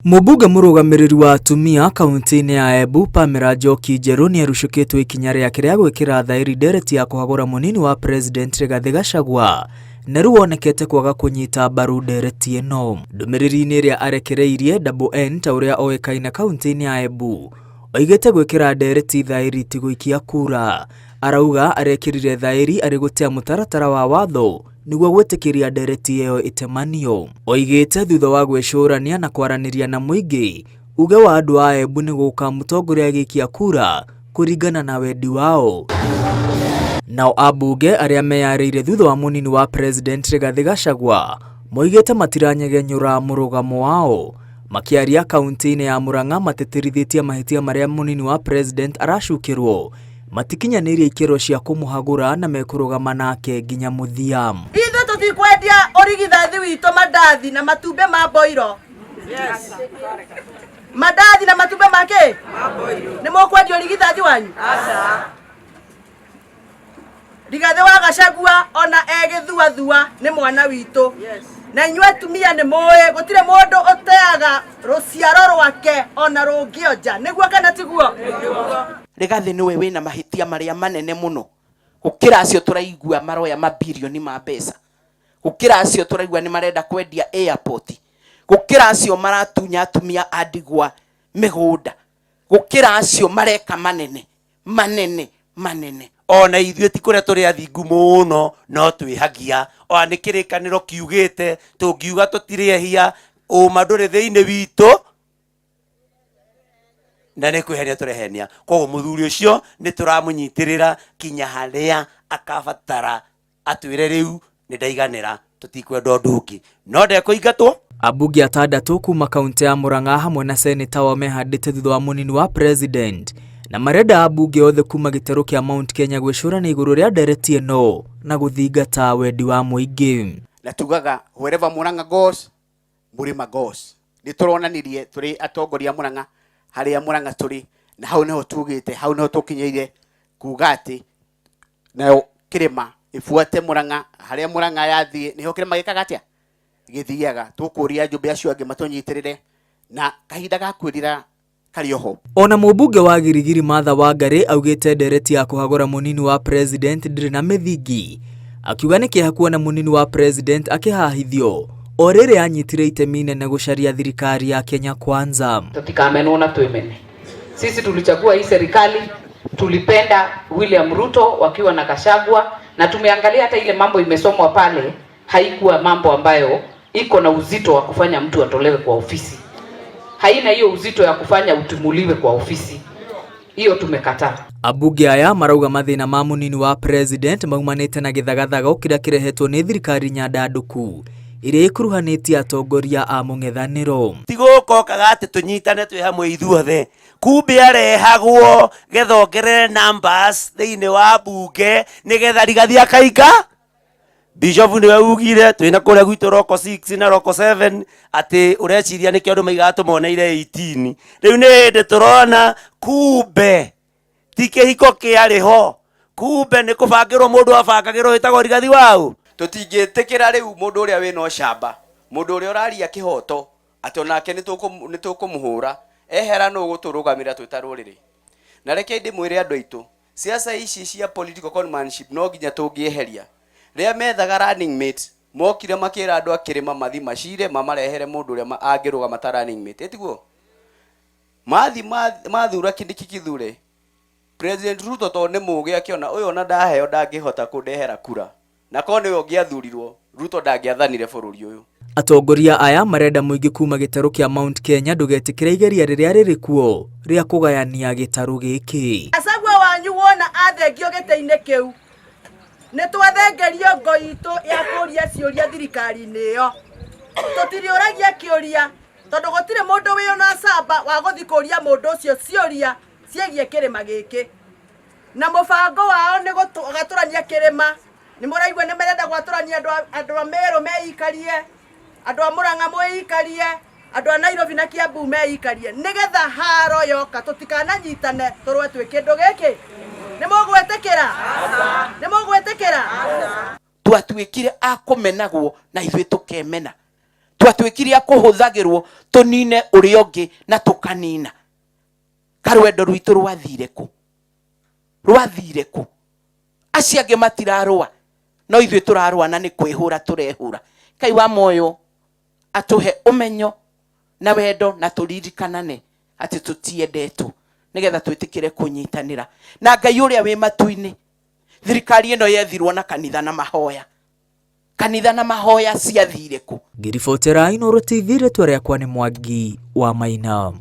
Mubuga murugamiriri wa atumia kaunti-ini ya Embu Pamela Njoki Njeru ni arushukitwo ikinya riake ria gwikira thairi ndereti ya kuhagura munini wa president Rigathi Gachagua na ruonekete kwaga kunyita mbaru ndereti ino. Ndumiriri-ini ria arekereirie Double N ta uria oekaine kaunti-ini ya Embu oigite gwikira ndereti thairi ti guikia kura. Arauga arekirire thairi ari gutia mutaratara wa watho niguo gwitikiria ndereti iyo itemanio. Oigite thutha wa gwicurania na kwaraniria na muingi uge wa andu a Embu ni guka mutongoria agikia kura kuringana na wendi wao. Nao abunge aria meyariire thutha wa munini wa president Rigathi Gachagua moigite matiranyegenyura murugamo wao, makiaria kaunti-ini ya Murang'a mateterithitie mahitia maria munini wa president aracukirwo matikinyanirie ikero cia kumuhagura na mekurugama nake nginya muthia. Ithu tutikwendia origithathi wito mandathi na matumbe ma boiro. Yes. Mandathi na matumbe make? Maboiro. Ni mukwendia origithathi wanyu? Asa. Rigathi wa Gachagua ona egithua ni mwana wito. Yes. Na inywe atumia ni moe gutire mundu uteaga ruciaro rwake ona rungionja niguo kana tiguo? Rigathi niwe wina mahitia maria manene muno gukira acio turaigua maroya mabilioni ma mbeca, gukira acio turaigua ni marenda kwendia airport, gukira acio maratunya atumia andigwa migunda, gukira acio mareka manene ona ithuĩ ti kuria turi athingu muno no twihagia ona ni kirikaniro kiugite tungiuga tutirehia uma nduri thiini witu na ni kwihenia turehenia. Koguo muthuri ucio ni turamunyitirira kinya haria akabatara atwire riu ni ndaiganira tutikwenda undu ungi no ndekuingatwo. Abunge atandatu kuma kaunti ya Murang'a hamwe na seneta wa mehandite thutha wa munini wa president na marenda abunge othe kuma gitero kia Mount Kenya gwicurania iguru ria ndereti ino na guthingata wendi wa muingi. Na tugaga wherever Murang'a goes Murima goes. Ni turonanirie turi atongoria Murang'a haria Murang'a turi na hau niho tugite, hau niho tukinyeire kuga ati nayo kirima ifuate Murang'a haria Murang'a yathie niho kirima gikaga atia githiaga. Tukuria njumbe acio angi matunyitirire na kahinda ga kwirira karioho. Ona mubunge wa Girigiri Martha Wangari augite ndereti ya kuhagura munini wa president ndiri na mithingi, akiuga ni kihakuwa na munini wa president akihahithio o riri anyitire itemi nene gucaria thirikari ya Kenya Kwanza. Tutikamenwo na twemene. Sisi tulichagua hii serikali, tulipenda William Ruto wakiwa na Gachagua, na tumeangalia hata ile mambo imesomwa pale haikuwa mambo ambayo iko na uzito wa kufanya mtu atolewe kwa ofisi. Haina hiyo uzito ya kufanya utumuliwe kwa ofisi. Hiyo tumekataa. Abunge aya marauga mathina ma munini wa president maumanite na githagathaga ukira kirehetwo ni thirikari nyandanduku iria ikuruhanitie atongoria a mung'ethaniro. Tigukokaga ati tunyitane twi hamwe ithuothe, kumbe arehagwo gethongerere numbers thiini wa bunge nigetha Rigathi akainga. Bishop niwe ugire twina kuria gwitu roko 6 na roko 7 ati ureciria ni kiondu maiga tumoneire 18 riu ni ndi turona kumbe tikihiko kiariho, kumbe ni kubangirwo mundu abangagirwo hitagwo Rigathi wao. Tutingitikira riu mundu uria wina ucamba, mundu uria uraria kihoto ati onake ni tukumuhura ehera no guturugamira twitaruriri. Na reke ndimwire andu aitu siasa ici cia political conmanship no nginya tungieheria. Ria methaga running mate mokire makira andu akirima mathi macire mamarehere mundu uria angiruga mata running mate etiguo mathura kindiki kithure. President Ruto to ne muge akiona uyo na ndaheo ndangihota kundehera kura na kone uyo ngiathurirwo Ruto ndangiathanire bururi uyu. Atongoria aya marenda muingi kuma gitaro kia Mount Kenya ndugetikire igeria riria riri kuo ria kugayania gitaro giki. Gachagua wanyu wona athengio gite-ini kiu ni twathengerio ngo itu ya kuria ciuria thirikari-ini iyo. Tutiriuragia kiuria tondu gutire mundu wi na samba wa guthi kuria mundu ucio ciuria ciegie kirima giki na mubango wao ni gaturania kirima. Ni muraigwa ni merenda gwaturania andu a Meru meikarie, andu a Murang'a meikarie, andu a Nairobi na Kiambu meikarie nigetha haro yoka tutikananyitane turwe twi kindu giki. Ni mugwetekera? Ni mugwetekera? Twatuikire akumenagwo na ithuĩ tukemena. twatwikire akuhuthagirwo tunine uri ungi na tukanina. Karwendo rwitu rwathire ku? Rwathire ku? Acio angi matirarua, no ithuĩ turarua na ni kwihura turehura. Kai wa moyo atuhe umenyo na wendo na turirikanane ati tutiendetwo nigetha twitikire kunyitanira na Ngai uria wi matu-ini. Thirikari ino yethirwo na kanitha na mahoya. Kanitha na mahoya ciathire ku? Ngiribotera Inooro TV, rĩtwa rĩakwa nĩ Mwangi wa Maina.